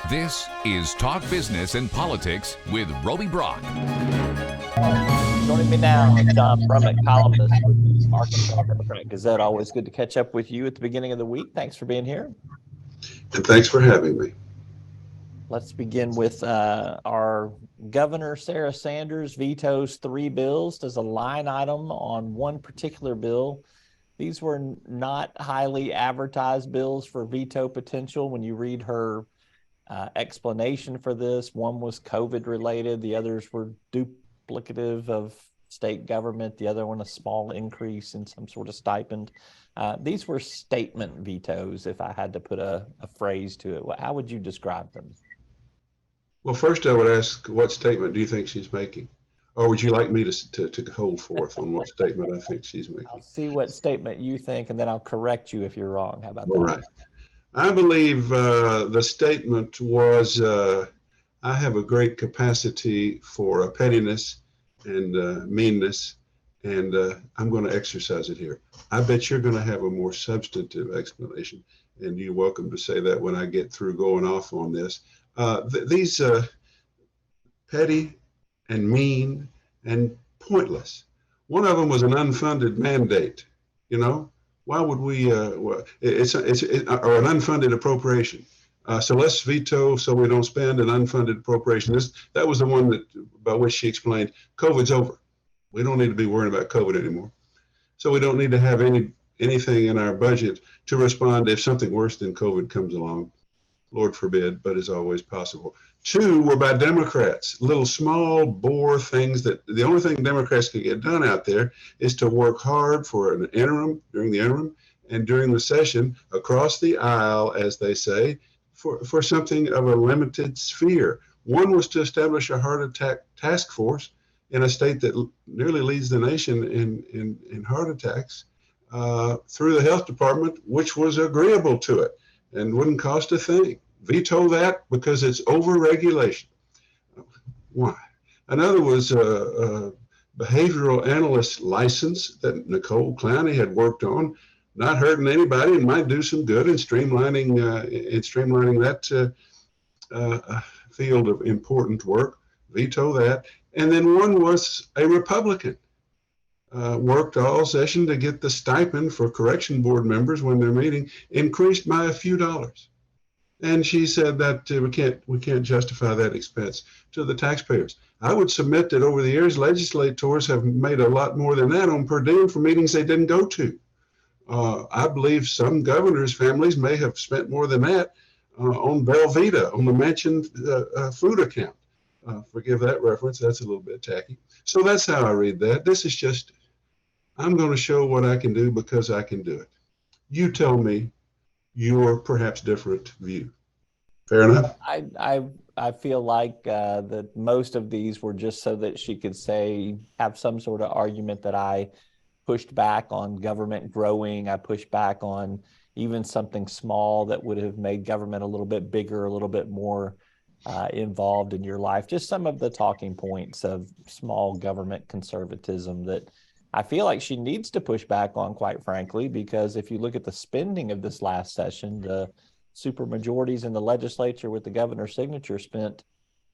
This is Talk Business and Politics with Roby Brock. Joining me now, John Brummett, columnist with the Arkansas Democrat Gazette. Always good to catch up with you at the beginning of the week. Thanks for being here. And thanks for having me. Let's begin with our Governor, Sarah Sanders, vetoes 3 bills. There's a line item on one particular bill. These were not highly advertised bills for veto potential. When you read her explanation for this, one was COVID related, the others were duplicative of state government, the other one a small increase in some sort of stipend. These were statement vetoes, if I had to put a phrase to it. How would you describe them? Well, first I would ask, what statement do you think she's making? Or would you like me to hold forth on what statement I think she's making? I'll see what statement you think, and then I'll correct you if you're wrong. How about that? All right. I believe the statement was, I have a great capacity for pettiness and meanness, and I'm going to exercise it here. I bet you're going to have a more substantive explanation, and you're welcome to say that when I get through going off on this. These petty and mean and pointless. One of them was an unfunded mandate, you know? Why would we, it's or an unfunded appropriation. So let's veto so we don't spend an unfunded appropriation. That was the one by which she explained, COVID's over. We don't need to be worrying about COVID anymore. So we don't need to have anything in our budget to respond if something worse than COVID comes along. Lord forbid, but is always possible. 2 were by Democrats, little small bore things that the only thing Democrats can get done out there is to work hard for an interim, during the interim, and during the session, across the aisle, as they say, for something of a limited sphere. One was to establish a heart attack task force in a state that nearly leads the nation in heart attacks through the health department, which was agreeable to it and wouldn't cost a thing. Veto that because it's over-regulation. Why? Another was a behavioral analyst license that Nicole Clowney had worked on, not hurting anybody and might do some good in streamlining that field of important work. Veto that. And then one was a Republican. Worked all session to get the stipend for correction board members when they're meeting increased by a few dollars. And she said that we can't justify that expense to the taxpayers. I would submit that over the years, legislators have made a lot more than that on per diem for meetings they didn't go to. I believe some governors' families may have spent more than that on Belvita, on the mentioned food account. Forgive that reference, that's a little bit tacky. So that's how I read that. This is just, I'm going to show what I can do because I can do it. You tell me your perhaps different view. Fair enough? I feel like that most of these were just so that she could have some sort of argument that I pushed back on government growing. I pushed back on even something small that would have made government a little bit bigger, a little bit more involved in your life. Just some of the talking points of small government conservatism that I feel like she needs to push back on, quite frankly, because if you look at the spending of this last session, the supermajorities in the legislature with the governor's signature spent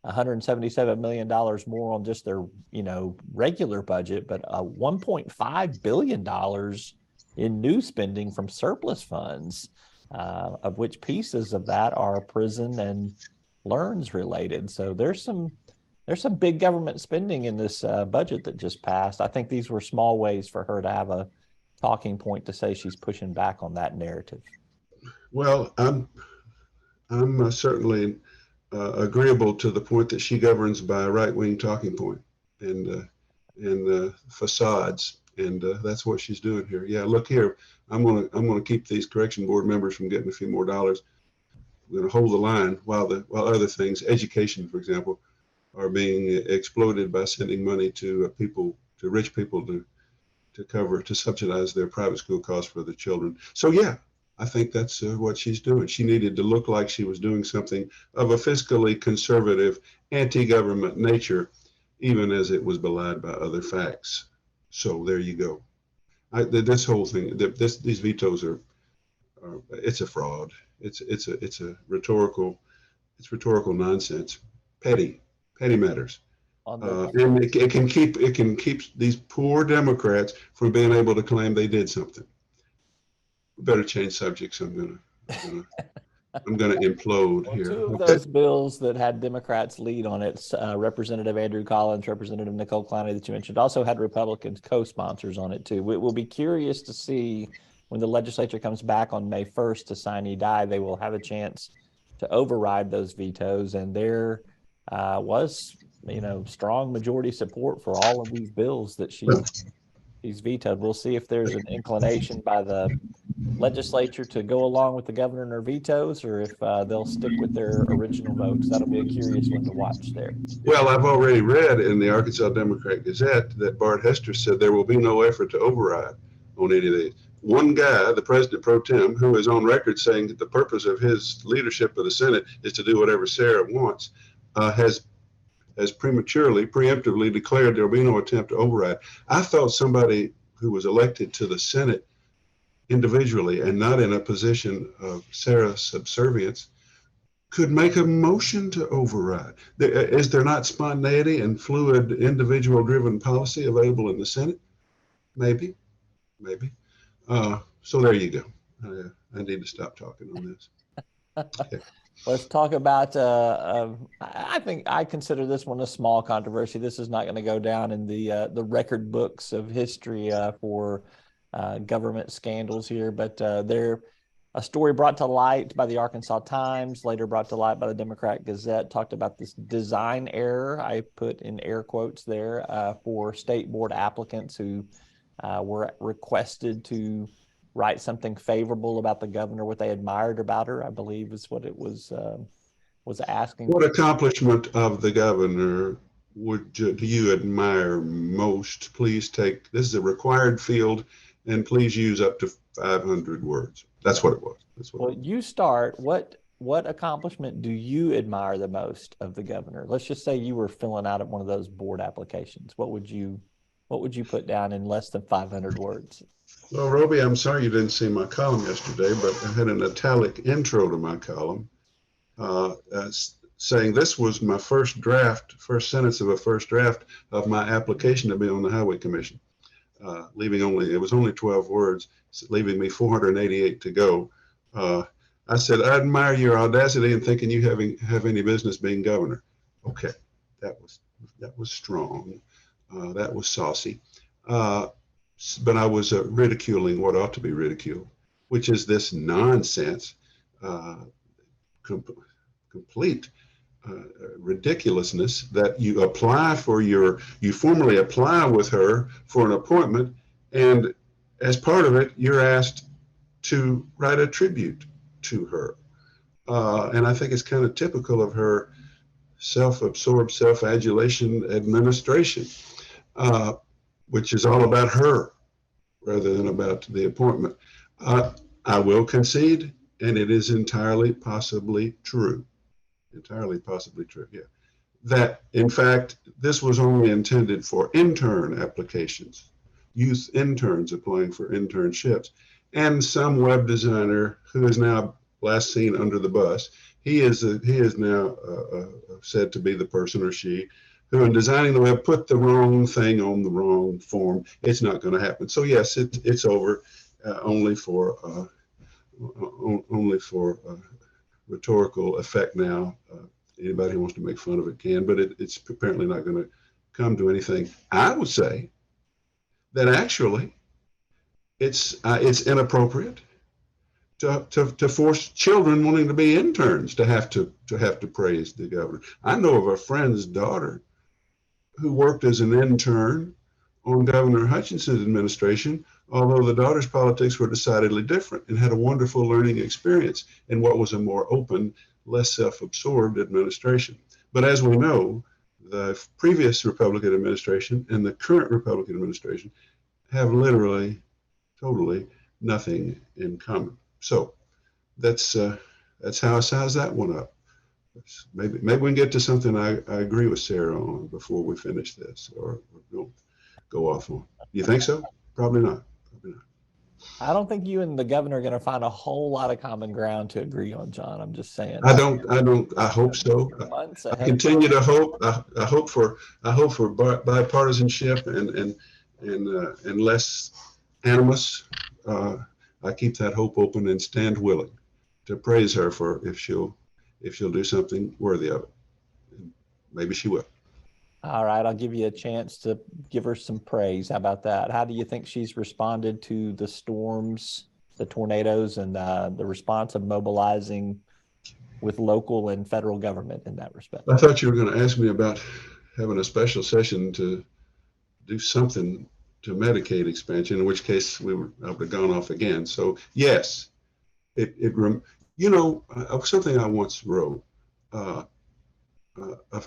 $177 million more on just their, regular budget, but $1.5 billion in new spending from surplus funds, of which pieces of that are prison and LEARNs related. So there's some big government spending in this budget that just passed. I think these were small ways for her to have a talking point to say she's pushing back on that narrative. Well, I'm certainly agreeable to the point that she governs by a right-wing talking point and facades, and that's what she's doing here. Yeah, look here, I'm gonna keep these correction board members from getting a few more dollars. We're going to hold the line while other things, education, for example, are being exploded by sending money to rich people to subsidize their private school costs for the children. So yeah, I think that's what she's doing. She needed to look like she was doing something of a fiscally conservative, anti-government nature, even as it was belied by other facts. So there you go. This whole thing, these vetoes it's a fraud. It's a rhetorical It's rhetorical nonsense, petty matters. On the And it can keep these poor Democrats from being able to claim they did something. We better change subjects. I'm gonna implode Well, here. two of Okay. those bills that had Democrats lead on it, Representative Andrew Collins, Representative Nicole Clowney that you mentioned, also had Republicans co-sponsors on it too. We'll be curious to see when the legislature comes back on May 1st to sine die, they will have a chance to override those vetoes. And there was, strong majority support for all of these bills that she's vetoed. We'll see if there's an inclination by the legislature to go along with the governor and her vetoes, or if they'll stick with their original votes. That'll be a curious one to watch there. Well, I've already read in the Arkansas Democrat Gazette that Bart Hester said there will be no effort to override on any of these. One guy, the president pro tem, who is on record saying that the purpose of his leadership of the Senate is to do whatever Sarah wants, has preemptively declared there will be no attempt to override. I thought somebody who was elected to the Senate individually and not in a position of Sarah's subservience could make a motion to override. Is there not spontaneity and fluid individual driven policy available in the Senate? Maybe. So there you go. I need to stop talking on this. Okay. Let's talk about, I think I consider this one a small controversy. This is not going to go down in the record books of history for government scandals here, but a story brought to light by the Arkansas Times, later brought to light by the Democrat Gazette, talked about this design error, I put in air quotes there, for state board applicants who were requested to write something favorable about the governor, what they admired about her, I believe is what it was asking. What accomplishment of the governor do you admire most? Please this is a required field, and please use up to 500 words. That's what it was. Well, you start. What accomplishment do you admire the most of the governor? Let's just say you were filling out one of those board applications. What would you put down in less than 500 words? Well, Roby, I'm sorry you didn't see my column yesterday, but I had an italic intro to my column saying this was my first sentence of a first draft of my application to be on the Highway Commission. It was only 12 words, leaving me 488 to go. I said, I admire your audacity in thinking you have any business being governor. Okay, that was strong. That was saucy. But I was ridiculing what ought to be ridiculed, which is this nonsense, complete ridiculousness that you formally apply with her for an appointment, and as part of it, you're asked to write a tribute to her. And I think it's kind of typical of her self-absorbed, self-adulation administration, which is all about her rather than about the appointment. I will concede, and it is entirely possibly true, yeah, that in fact, this was only intended for intern applications, youth interns applying for internships, and some web designer who is now last seen under the bus. He is now said to be the person, or she, who in designing the web put the wrong thing on the wrong form. It's not going to happen. So yes, it's over, only for rhetorical effect now. Anybody who wants to make fun of it can, but it's apparently not going to come to anything. I would say that actually it's inappropriate to force children wanting to be interns to have to praise the governor. I know of a friend's daughter who worked as an intern on Governor Hutchinson's administration, although the daughter's politics were decidedly different, and had a wonderful learning experience in what was a more open, less self-absorbed administration. But as we know, the previous Republican administration and the current Republican administration have literally, totally nothing in common. So that's how I size that one up. Maybe we can get to something I agree with Sarah on before we finish this, or we'll go off on. You think so? Probably not. I don't think you and the governor are going to find a whole lot of common ground to agree on, John. I'm just saying. I hope so. Months I ahead of continue to hope. I hope for bipartisanship and less animus. I keep that hope open and stand willing to praise her for if she'll do something worthy of it. And maybe she will. All right, I'll give you a chance to give her some praise. How about that? How do you think she's responded to the storms, the tornadoes, and the response of mobilizing with local and federal government in that respect? I thought you were going to ask me about having a special session to do something to Medicaid expansion, in which case I would have gone off again. So yes, something I once wrote of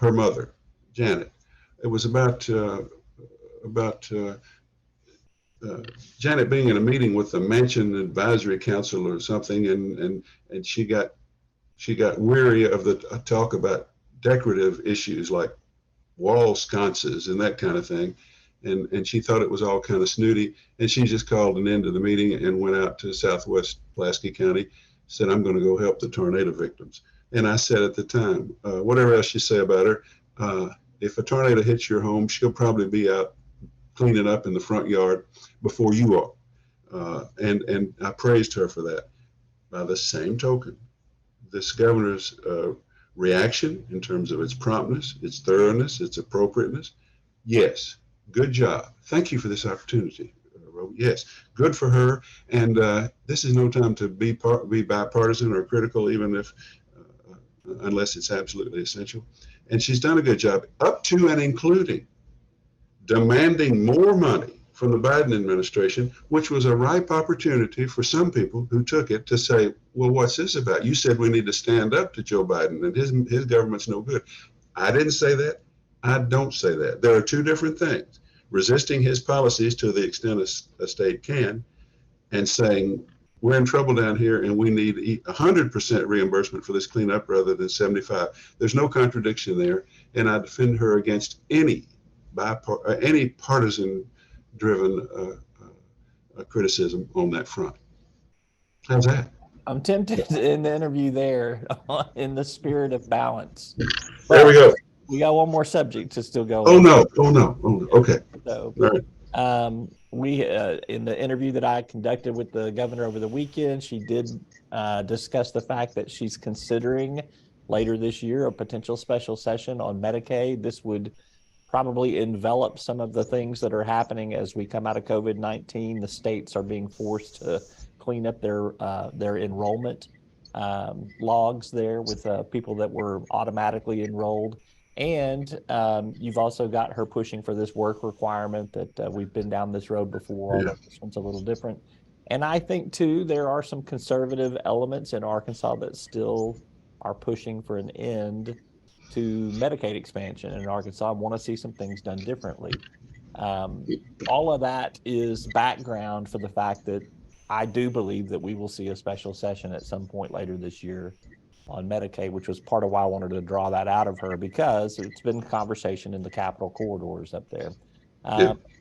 her mother, Janet. It was about Janet being in a meeting with the Mansion Advisory Council or something, and she got weary of the talk about decorative issues like wall sconces and that kind of thing, and she thought it was all kind of snooty, and she just called an end to the meeting and went out to Southwest Pulaski County, said, "I'm going to go help the tornado victims." And I said at the time, whatever else you say about her, if a tornado hits your home, she'll probably be out cleaning up in the front yard before you are. And I praised her for that. By the same token, this governor's reaction in terms of its promptness, its thoroughness, its appropriateness, yes, good job. Thank you for this opportunity. Yes, good for her. And this is no time to be bipartisan or critical, even if unless it's absolutely essential. And she's done a good job, up to and including demanding more money from the Biden administration, which was a ripe opportunity for some people who took it to say, well, what's this about? You said we need to stand up to Joe Biden and his government's no good. I didn't say that. I don't say that. There are two different things. Resisting his policies to the extent a state can, and saying, we're in trouble down here and we need 100% reimbursement for this cleanup rather than 75. There's no contradiction there. And I defend her against any partisan driven criticism on that front. How's that? I'm tempted in the interview there in the spirit of balance. There we go. We got one more subject to still go. Oh no. Okay. So, all right. We in the interview that I conducted with the governor over the weekend, she did discuss the fact that she's considering later this year a potential special session on Medicaid. This would probably envelop some of the things that are happening as we come out of COVID-19. The states are being forced to clean up their enrollment logs there with people that were automatically enrolled. And you've also got her pushing for this work requirement that we've been down this road before, although this one's a little different. And I think, too, there are some conservative elements in Arkansas that still are pushing for an end to Medicaid expansion in Arkansas. I want to see some things done differently. All of that is background for the fact that I do believe that we will see a special session at some point later this year on Medicaid, which was part of why I wanted to draw that out of her, because it's been conversation in the Capitol corridors up there.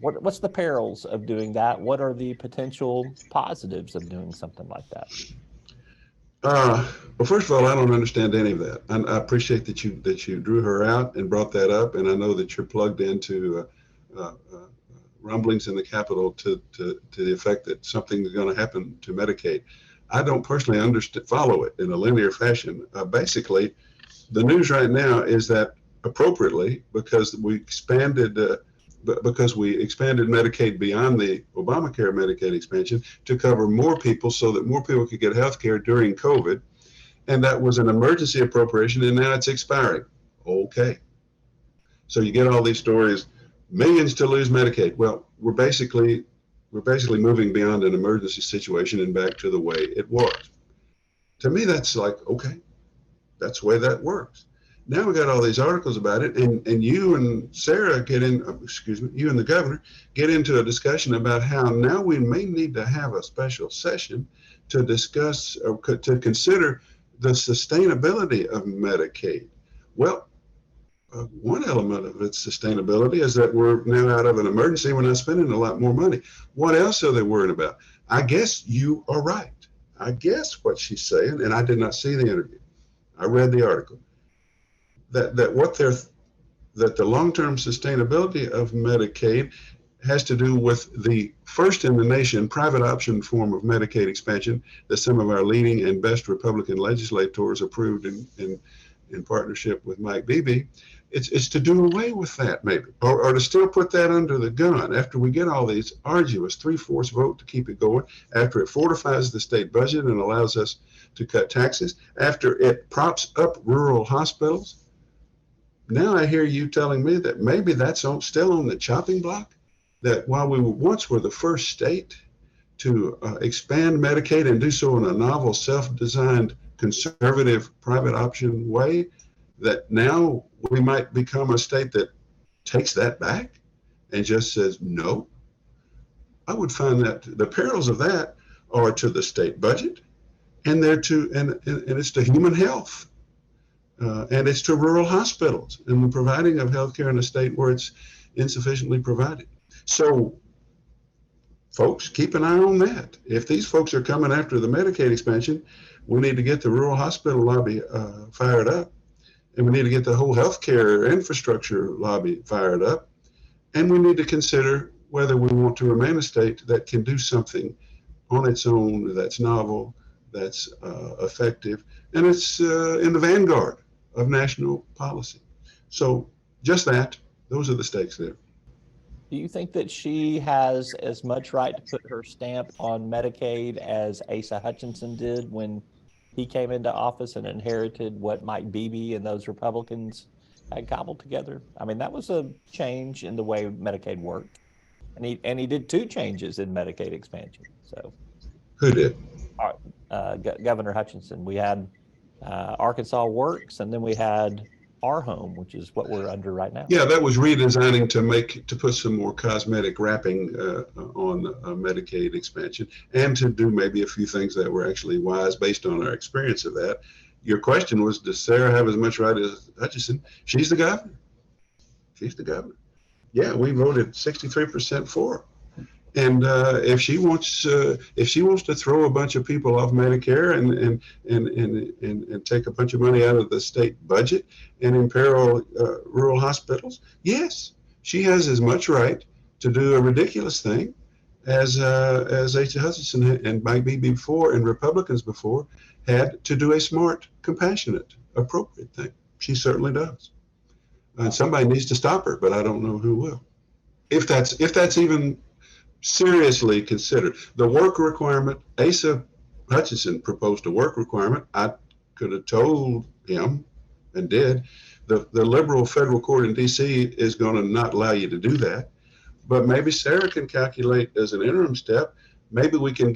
What's the perils of doing that? What are the potential positives of doing something like that? Well, first of all, I don't understand any of that. I appreciate that you drew her out and brought that up, and I know that you're plugged into rumblings in the Capitol to the effect that something is going to happen to Medicaid. I don't personally follow it in a linear fashion. Basically, the news right now is that appropriately, because we expanded Medicaid beyond the Obamacare Medicaid expansion to cover more people so that more people could get health care during COVID. And that was an emergency appropriation, and now it's expiring. Okay. So you get all these stories, millions to lose Medicaid. Well, we're basically moving beyond an emergency situation and back to the way it was. To me, that's like, okay, that's the way that works. Now we got all these articles about it, and you and Sarah you and the governor get into a discussion about how now we may need to have a special session to discuss or to consider the sustainability of Medicaid. Well, one element of its sustainability is that we're now out of an emergency. We're not spending a lot more money. What else are they worried about? I guess you are right. I guess what she's saying, and I did not see the interview. I read the article. That the long-term sustainability of Medicaid has to do with the first in the nation private option form of Medicaid expansion that some of our leading and best Republican legislators approved in partnership with Mike Beebe. It's to do away with that, maybe, or to still put that under the gun after we get all these arduous 3/4 vote to keep it going, after it fortifies the state budget and allows us to cut taxes, after it props up rural hospitals. Now I hear you telling me that maybe that's still on the chopping block, that while we once were the first state to expand Medicaid and do so in a novel, self-designed, conservative private option way, that now we might become a state that takes that back and just says no. I would find that the perils of that are to the state budget, and they're to and it's to human health, and it's to rural hospitals and the providing of health care in a state where it's insufficiently provided. So folks, keep an eye on that. If these folks are coming after the Medicaid expansion, we need to get the rural hospital lobby fired up. And we need to get the whole healthcare infrastructure lobby fired up. And we need to consider whether we want to remain a state that can do something on its own, that's novel, that's effective, and it's in the vanguard of national policy. So just that, those are the stakes there. Do you think that she has as much right to put her stamp on Medicaid as Asa Hutchinson did when he came into office and inherited what Mike Beebe and those Republicans had cobbled together? I mean, that was a change in the way Medicaid worked, and he did two changes in Medicaid expansion. So, who did? Governor Hutchinson. We had Arkansas Works, and then we had Our Home, which is what we're under right now. Yeah, that was redesigning to put some more cosmetic wrapping on Medicaid expansion, and to do maybe a few things that were actually wise based on our experience of that. Your question was, does Sarah have as much right as Hutchinson? She's the governor. She's the governor. Yeah, we voted 63% for her. And if she wants to throw a bunch of people off Medicare and take a bunch of money out of the state budget and imperil rural hospitals, yes, she has as much right to do a ridiculous thing as Asa Hutchinson and Mike Beebe before and Republicans before had to do a smart, compassionate, appropriate thing. She certainly does. And somebody needs to stop her, but I don't know who will. If that's even seriously considered. The work requirement, Asa Hutchinson proposed a work requirement. I could have told him, and did, the liberal federal court in DC is going to not allow you to do that. But maybe Sarah can calculate as an interim step, maybe we can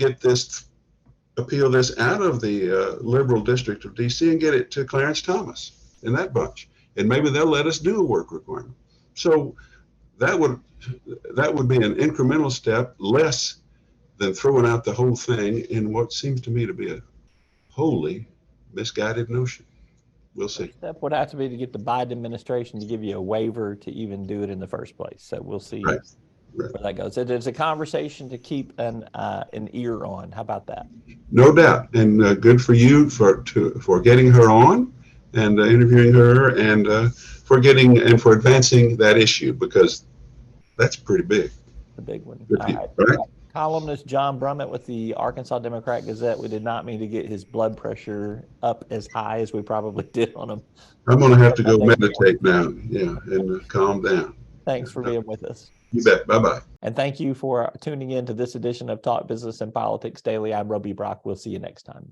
appeal this out of the liberal district of DC and get it to Clarence Thomas and that bunch. And maybe they'll let us do a work requirement. So that would be an incremental step, less than throwing out the whole thing in what seems to me to be a wholly misguided notion. We'll see. First step would have to be to get the Biden administration to give you a waiver to even do it in the first place. So we'll see Right. where that goes. It's a conversation to keep an ear on. How about that? No doubt, and good for you for getting her on and interviewing her, and for advancing that issue, because that's pretty big. The big one. Good All for you, right. right? Columnist John Brummett with the Arkansas Democrat-Gazette. We did not mean to get his blood pressure up as high as we probably did on him. I'm going to have to go meditate now, yeah, and calm down. Thanks for being with us. You bet. Bye-bye. And thank you for tuning in to this edition of Talk Business and Politics Daily. I'm Roby Brock. We'll see you next time.